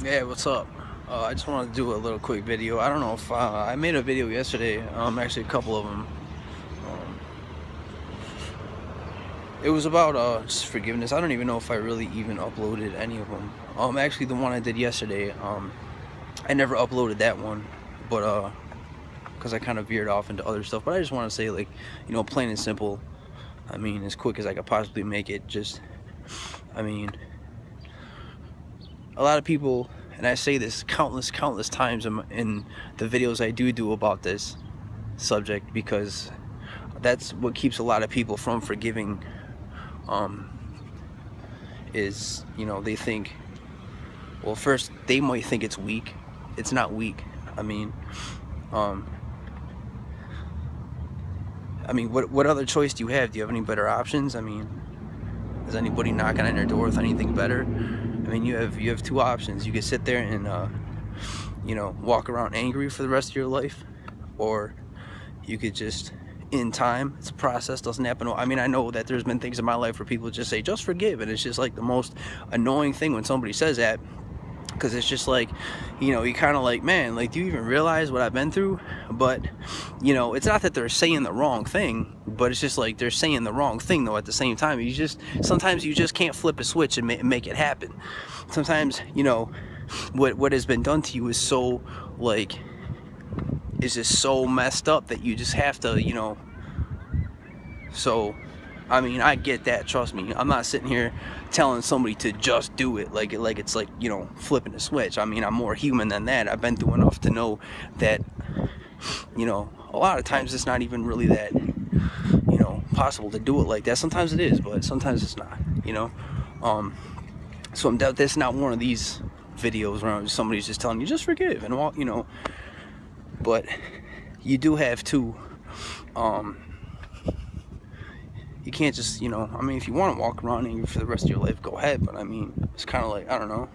Yeah, what's up? I just wanted to do a little quick video. I don't know if I made a video yesterday. Actually, a couple of them. Um, it was about just forgiveness. I don't even know if I really even uploaded any of them. Actually, the one I did yesterday, I never uploaded that one, but because I kind of veered off into other stuff. But I just want to say, like, plain and simple. I mean, as quick as I could possibly make it. Just, I mean, a lot of people, and I say this countless times in the videos I do about this subject, because that's what keeps a lot of people from forgiving, is, they think, well, first they might think it's weak. It's not weak. I mean, um, what other choice do you have? Do you have any better options? I mean, is anybody knocking on your door with anything better? I mean, you have two options. You can sit there and walk around angry for the rest of your life, or you could just, in time, it's a process, doesn't happen. I mean, I know that there's been things in my life where people just say, just forgive, and it's just like the most annoying thing when somebody says that, because it's just like, you kind of like, man, like, do you even realize what I've been through? But, it's not that they're saying the wrong thing, but it's just like they're saying the wrong thing, though, at the same time. Sometimes you just can't flip a switch and make it happen. Sometimes, what has been done to you is so, like, is just so messed up that you just have to, so, I mean, I get that, trust me. I'm not sitting here telling somebody to just do it like it's like, flipping a switch. I mean, I'm more human than that. I've been through enough to know that, a lot of times it's not even really that, possible to do it like that. Sometimes it is, but sometimes it's not, so that's not one of these videos where somebody's just telling you, just forgive and walk, but you do have to, you can't just, I mean, if you want to walk around angry for the rest of your life, go ahead. But I mean, it's kind of like, I don't know.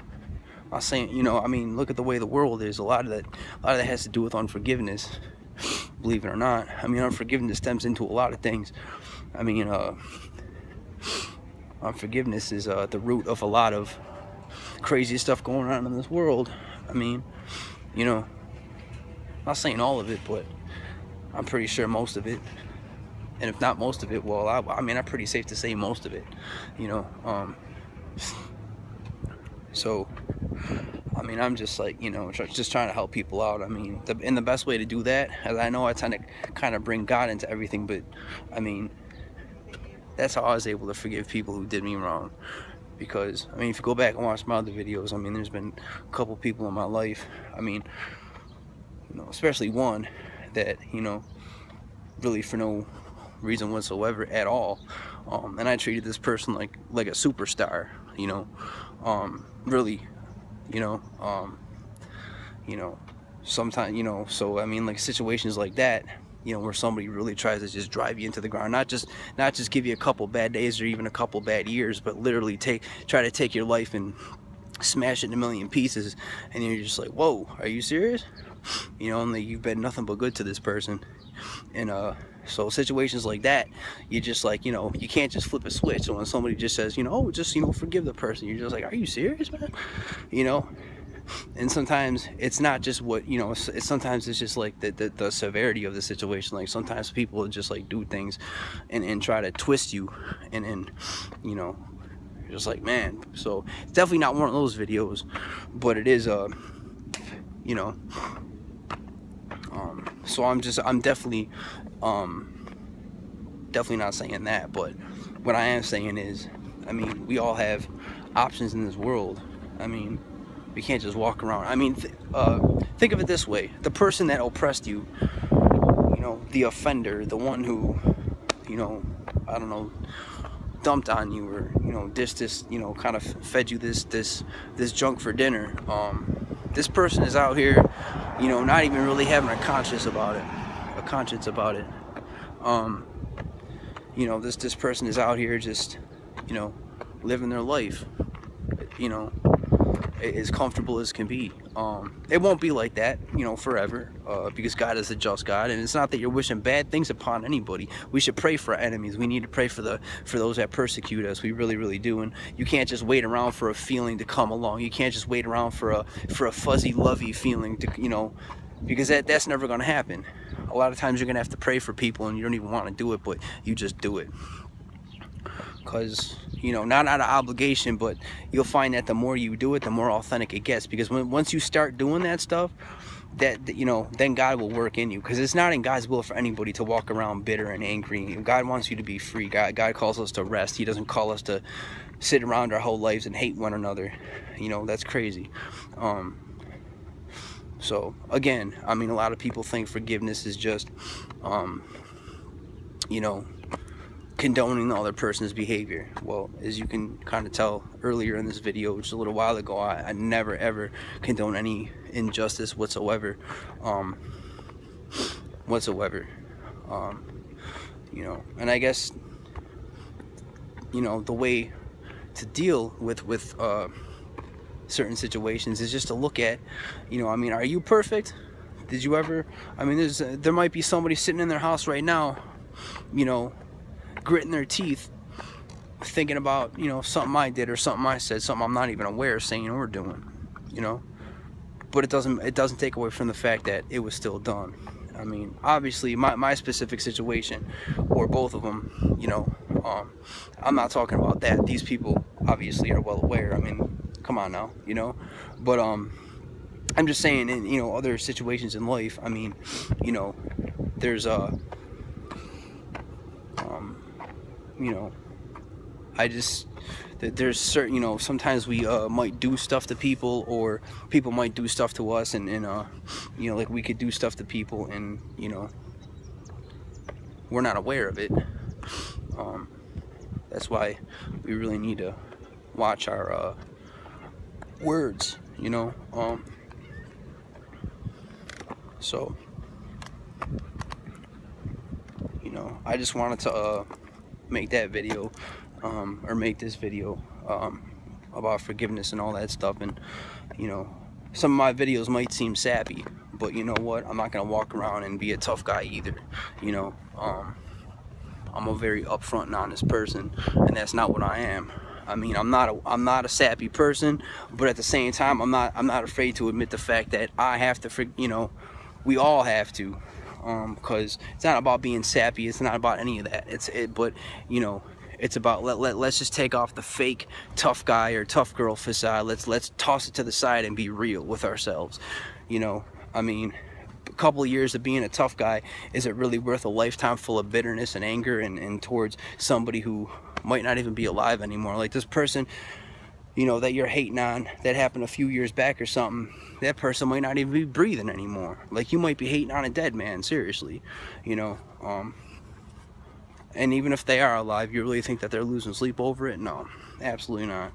I'm not saying, I mean, look at the way the world is. A lot of that has to do with unforgiveness, believe it or not. I mean, unforgiveness stems into a lot of things. I mean, unforgiveness is the root of a lot of crazy stuff going on in this world. I mean, I'm not saying all of it, but I'm pretty sure most of it. And if not most of it, well, I mean, I'm pretty safe to say most of it, so, I mean, I'm just like, just trying to help people out. I mean, and the best way to do that, as I know I tend to kind of bring God into everything, but I mean, that's how I was able to forgive people who did me wrong. Because, I mean, if you go back and watch my other videos, I mean, there's been a couple people in my life, I mean, especially one that, really for no reason whatsoever at all, and I treated this person like a superstar, really, you know sometimes, so I mean, like, situations like that, where somebody really tries to just drive you into the ground, not just give you a couple bad days or even a couple bad years, but literally try to take your life and smash it in a million pieces, and you're just like, whoa, are you serious? And like, you've been nothing but good to this person. And so situations like that, you just like, you can't just flip a switch. So when somebody just says, oh, just, forgive the person, you're just like, are you serious, man? And sometimes it's not just what, sometimes it's just like the severity of the situation. Like, sometimes people just like do things and try to twist you, and you're just like, man. So it's definitely not one of those videos, but it is so I'm definitely not saying that, but what I am saying is, I mean, we all have options in this world. I mean, we can't just walk around. I mean, think of it this way: the person that oppressed you, the offender, the one who, I don't know, dumped on you, or dished this, kind of fed you this junk for dinner. This person is out here, not even really having a conscience about it. This person is out here just, living their life, as comfortable as can be. It won't be like that, you know, forever, because God is a just God, and it's not that you're wishing bad things upon anybody. We should pray for our enemies. We need to pray for those that persecute us. We really, really do. And you can't just wait around for a feeling to come along. You can't just wait around for a fuzzy, lovey feeling to, you know, because that's never going to happen. A lot of times you're going to have to pray for people, and you don't even want to do it, but you just do it. Because, you know, not out of obligation, but you'll find that the more you do it, the more authentic it gets. Because once you start doing that stuff, that, you know, then God will work in you. Because it's not in God's will for anybody to walk around bitter and angry. God wants you to be free. God calls us to rest. He doesn't call us to sit around our whole lives and hate one another. You know, that's crazy. So again, I mean, a lot of people think forgiveness is just, you know, condoning the other person's behavior. Well, as you can kind of tell earlier in this video, just a little while ago, I never ever condone any injustice whatsoever. You know, and I guess, you know, the way to deal with certain situations is just to look at, you know, I mean, are you perfect? Did you ever, I mean, there might be somebody sitting in their house right now, you know, gritting their teeth, thinking about, you know, something I did or something I said, something I'm not even aware of saying or doing, you know. But it doesn't take away from the fact that it was still done. I mean, obviously my specific situation, or both of them, you know, I'm not talking about that. These people obviously are well aware. I mean, come on now, you know. But I'm just saying, in, you know, other situations in life, I mean, you know, there's you know, there's certain, you know, sometimes we might do stuff to people, or people might do stuff to us, and you know, like we could do stuff to people, and, you know, we're not aware of it. That's why we really need to watch our words, you know. So, you know, I just wanted to make that video, or make this video about forgiveness and all that stuff. And, you know, some of my videos might seem sappy, but you know what, I'm not gonna walk around and be a tough guy either. You know, I'm a very upfront and honest person, and that's not what I am. I mean, I'm not a sappy person, but at the same time, I'm not afraid to admit the fact that I have to, you know, we all have to, because it's not about being sappy. It's not about any of that. But you know, it's about let's just take off the fake tough guy or tough girl facade. Let's toss it to the side and be real with ourselves. You know, I mean, a couple of years of being a tough guy, is it really worth a lifetime full of bitterness and anger and towards somebody who might not even be alive anymore? Like this person, you know, that you're hating on, that happened a few years back or something, that person might not even be breathing anymore. Like, you might be hating on a dead man, seriously, you know. And even if they are alive, you really think that they're losing sleep over it? No, absolutely not.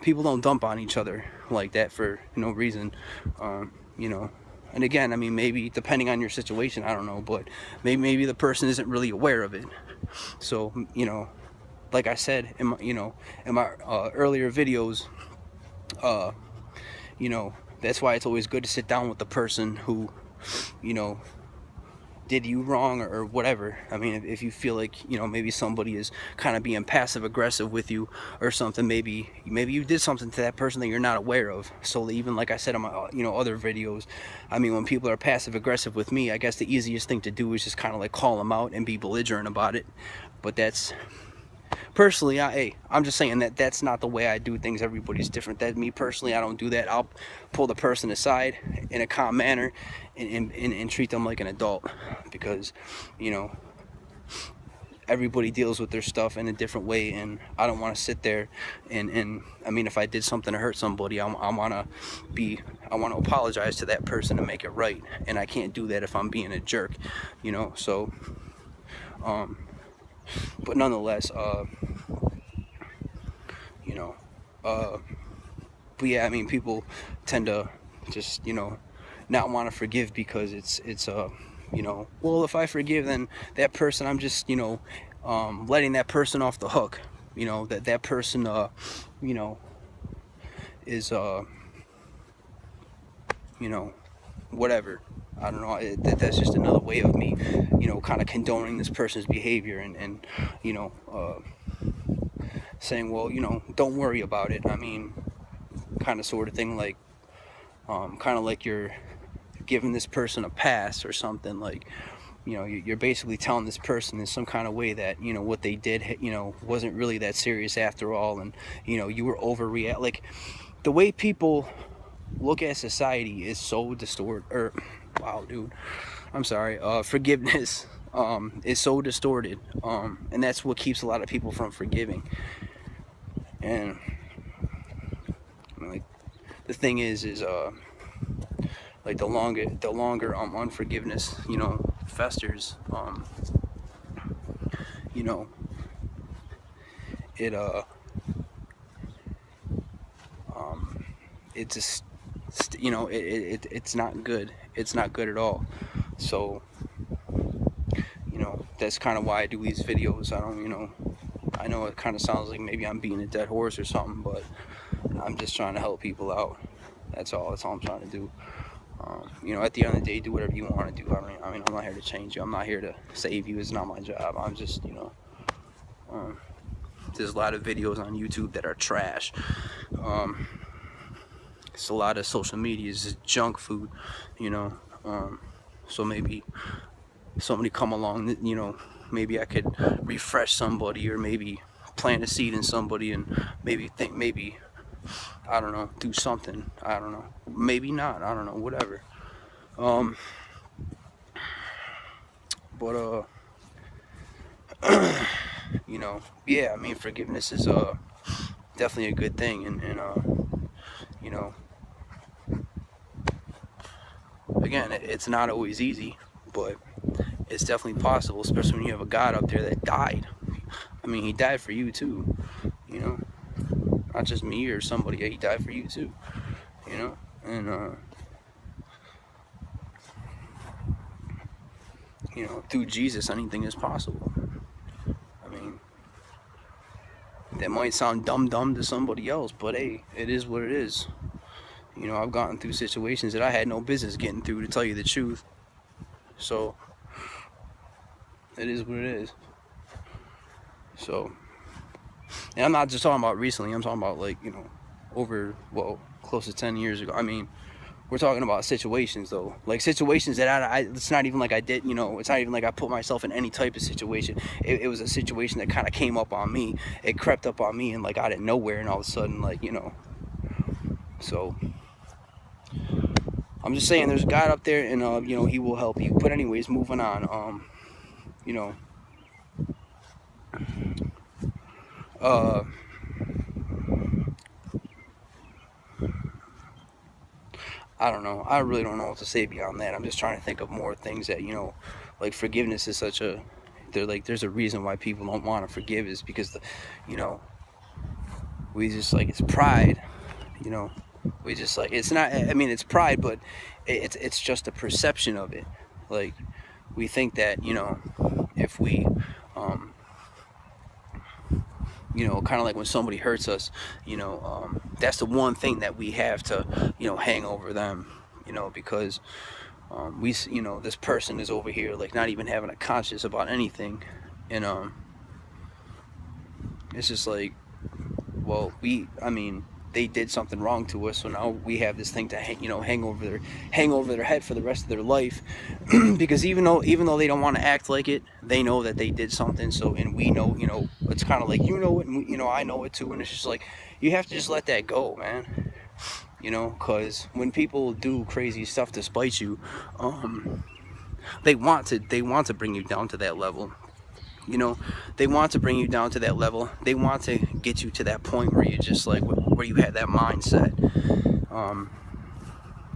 People don't dump on each other like that for no reason, you know. And again, I mean, maybe depending on your situation, I don't know, but maybe the person isn't really aware of it. So, you know, like I said in my earlier videos, you know, that's why it's always good to sit down with the person who, you know, did you wrong or whatever. I mean, if you feel like, you know, maybe somebody is kind of being passive aggressive with you or something, maybe you did something to that person that you're not aware of. So even like I said in my, you know, other videos, I mean, when people are passive aggressive with me, I guess the easiest thing to do is just kind of like call them out and be belligerent about it. But that's, personally, I'm just saying that that's not the way I do things. Everybody's different. That me personally, I don't do that. I'll pull the person aside in a calm manner and treat them like an adult, because, you know, everybody deals with their stuff in a different way, and I don't want to sit there and I mean, if I did something to hurt somebody, I want to apologize to that person and make it right, and I can't do that if I'm being a jerk, you know. So but nonetheless, you know, but yeah, I mean, people tend to just, you know, not want to forgive because it's you know, well, if I forgive, then that person, I'm just, you know, letting that person off the hook, you know, that person, you know, is you know, whatever. I don't know, that's just another way of me, you know, kind of condoning this person's behavior, and you know, saying, well, you know, don't worry about it. I mean, kind of sort of thing, like, kind of like you're giving this person a pass or something. Like, you know, you're basically telling this person in some kind of way that, you know, what they did, you know, wasn't really that serious after all, and, you know, you were overreact. Like, the way people look at society is so distorted. Or, wow, dude, I'm sorry. Forgiveness is so distorted, and that's what keeps a lot of people from forgiving. And I mean, like, the thing is like, the longer unforgiveness, you know, festers, you know, it it just, you know, it's not good. It's not good at all. So, you know, that's kind of why I do these videos. I don't, you know, I know it kind of sounds like maybe I'm beating a dead horse or something, but I'm just trying to help people out. That's all I'm trying to do. You know, at the end of the day, do whatever you want to do. I mean, I'm not here to change you. I'm not here to save you. It's not my job. I'm just, you know, there's a lot of videos on YouTube that are trash. It's a lot of social media is just junk food, you know. So maybe somebody come along, you know, maybe I could refresh somebody, or maybe plant a seed in somebody, and maybe I don't know, do something. I don't know. Maybe not. I don't know. Whatever. But you know, yeah. I mean, forgiveness is definitely a good thing, and you know, again, it's not always easy, but it's definitely possible, especially when you have a God up there that died. I mean, he died for you too, you know, not just me or somebody. He died for you too, you know, and you know, through Jesus, anything is possible. I mean, that might sound dumb to somebody else, but hey, it is what it is. You know, I've gotten through situations that I had no business getting through, to tell you the truth. So, it is what it is. So, and I'm not just talking about recently. I'm talking about, like, you know, over, well, close to 10 years ago. I mean, we're talking about situations, though. Like, situations that it's not even like I did, you know, it's not even like I put myself in any type of situation. It was a situation that kind of came up on me. It crept up on me, and, like, out of nowhere, and all of a sudden, like, you know. So, I'm just saying, there's a God up there, and, you know, he will help you. But anyways, moving on, you know, I don't know. I really don't know what to say beyond that. I'm just trying to think of more things that, you know, like, forgiveness is such a, there's a reason why people don't want to forgive, is because you know, we just, like, it's pride, you know. We just, like, it's not, I mean, it's pride, but it's just a perception of it. Like, we think that, you know, if we, you know, kind of like when somebody hurts us, you know, that's the one thing that we have to, you know, hang over them, you know, because you know, this person is over here, like, not even having a conscience about anything, and it's just like, well, I mean, they did something wrong to us, so now we have this thing to hang over their head for the rest of their life, because even though they don't want to act like it, they know that they did something. So, and we know, you know, it's kind of like, you know it, and you know, I know it too, and it's just like, you have to just let that go, man. You know, because when people do crazy stuff to spite you, they want to bring you down to that level. You know, they want to bring you down to that level. They want to get you to that point where you just, like, where you had that mindset.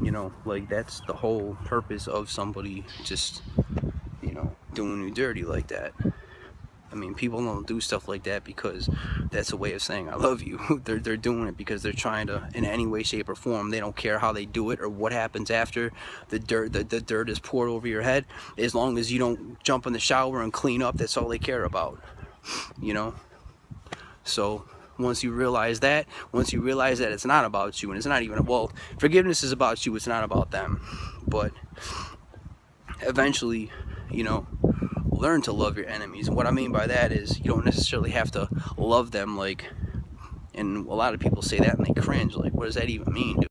You know, like, that's the whole purpose of somebody just, you know, doing you dirty like that. I mean, people don't do stuff like that because that's a way of saying I love you. They're doing it because they're trying to, in any way, shape, or form. They don't care how they do it or what happens after the dirt is poured over your head. As long as you don't jump in the shower and clean up, that's all they care about. You know. So, once you realize that it's not about you, and it's not even, well, forgiveness is about you, it's not about them. But eventually, you know, learn to love your enemies. And what I mean by that is you don't necessarily have to love them, like, and a lot of people say that and they cringe, like, what does that even mean, dude?